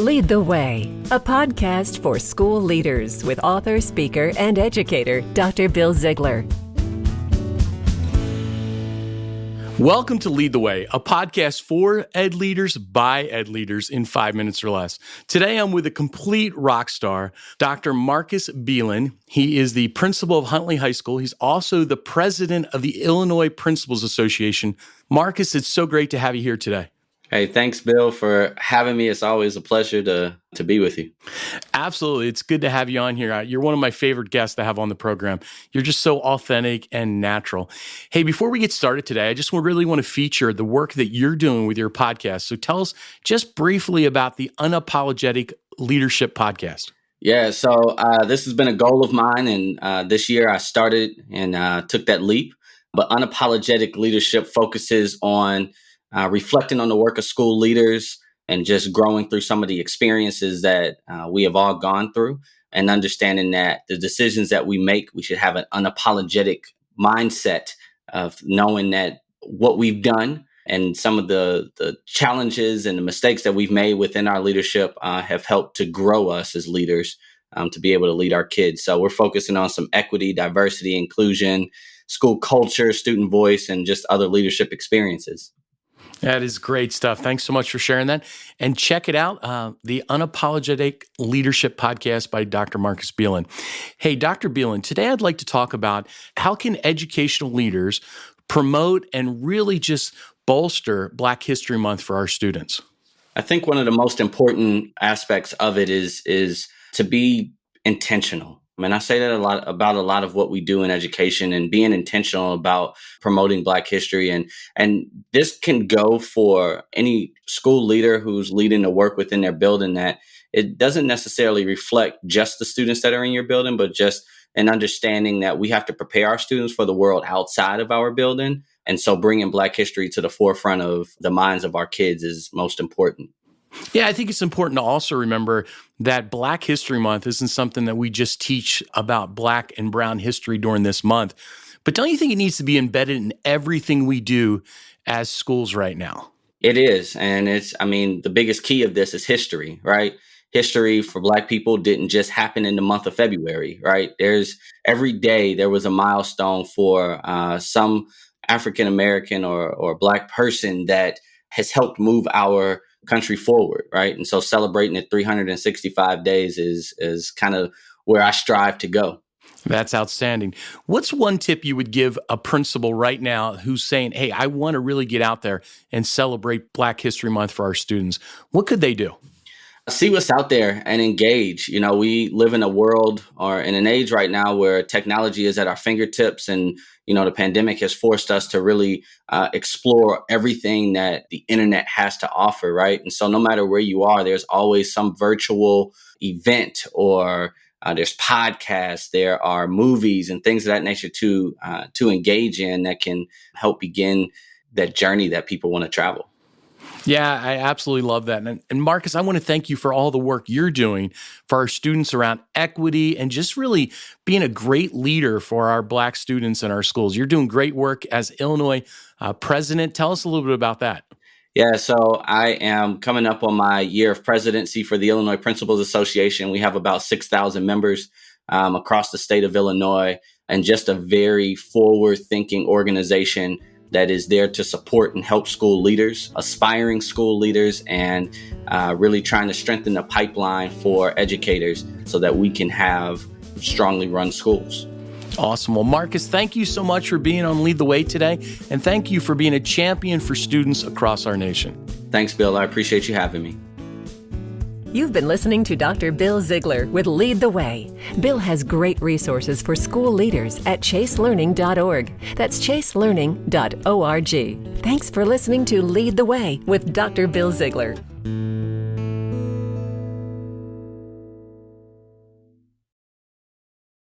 Lead the Way, a podcast for school leaders with author, speaker, and educator, Dr. Bill Ziegler. Welcome to Lead the Way, a podcast for ed leaders by ed leaders in 5 minutes or less. Today, I'm with a complete rock star, Dr. Marcus Belin. He is the principal of Huntley High School. He's also the president of the Illinois Principals Association. Marcus, it's so great to have you here today. Hey, thanks, Bill, for having me. It's always a pleasure to be with you. Absolutely. It's good to have you on here. You're one of my favorite guests to have on the program. You're just so authentic and natural. Hey, before we get started today, I just really want to feature the work that you're doing with your podcast. So tell us just briefly about the Unapologetic Leadership Podcast. Yeah, so this has been a goal of mine, and this year I started and took that leap. But Unapologetic Leadership focuses on reflecting on the work of school leaders and just growing through some of the experiences that we have all gone through, and understanding that the decisions that we make, we should have an unapologetic mindset of knowing that what we've done and some of the challenges and the mistakes that we've made within our leadership have helped to grow us as leaders to be able to lead our kids. So we're focusing on some equity, diversity, inclusion, school culture, student voice, and just other leadership experiences. That is great stuff. Thanks so much for sharing that. And check it out, the Unapologetic Leadership Podcast by Dr. Marcus Belin. Hey, Dr. Belin, today I'd like to talk about how can educational leaders promote and really just bolster Black History Month for our students? I think one of the most important aspects of it is to be intentional. I mean, I say that a lot about a lot of what we do in education, and being intentional about promoting Black history. And this can go for any school leader who's leading the work within their building, that it doesn't necessarily reflect just the students that are in your building, but just an understanding that we have to prepare our students for the world outside of our building. And so bringing Black history to the forefront of the minds of our kids is most important. Yeah, I think it's important to also remember that Black History Month isn't something that we just teach about Black and Brown history during this month. But don't you think it needs to be embedded in everything we do as schools right now? It is. And the biggest key of this is history, right? History for Black people didn't just happen in the month of February, right? Every day there was a milestone for some African American or Black person that has helped move our country forward, right? And so celebrating it 365 days is kind of where I strive to go. That's outstanding. What's one tip you would give a principal right now who's saying, hey, I want to really get out there and celebrate Black History Month for our students? What could they do? See what's out there and engage. You know, we live in a world or in an age right now where technology is at our fingertips, and, you know, the pandemic has forced us to really explore everything that the internet has to offer, right? And so no matter where you are, there's always some virtual event, or there's podcasts, there are movies and things of that nature to engage in that can help begin that journey that people want to travel. Yeah, I absolutely love that. And Marcus, I want to thank you for all the work you're doing for our students around equity and just really being a great leader for our Black students in our schools. You're doing great work as Illinois president. Tell us a little bit about that. Yeah, so I am coming up on my year of presidency for the Illinois Principals Association. We have about 6,000 members across the state of Illinois, and just a very forward-thinking organization that is there to support and help school leaders, aspiring school leaders, and really trying to strengthen the pipeline for educators so that we can have strongly run schools. Awesome. Well, Marcus, thank you so much for being on Lead the Way today, and thank you for being a champion for students across our nation. Thanks, Bill. I appreciate you having me. You've been listening to Dr. Bill Ziegler with Lead the Way. Bill has great resources for school leaders at chaselearning.org. That's chaselearning.org. Thanks for listening to Lead the Way with Dr. Bill Ziegler.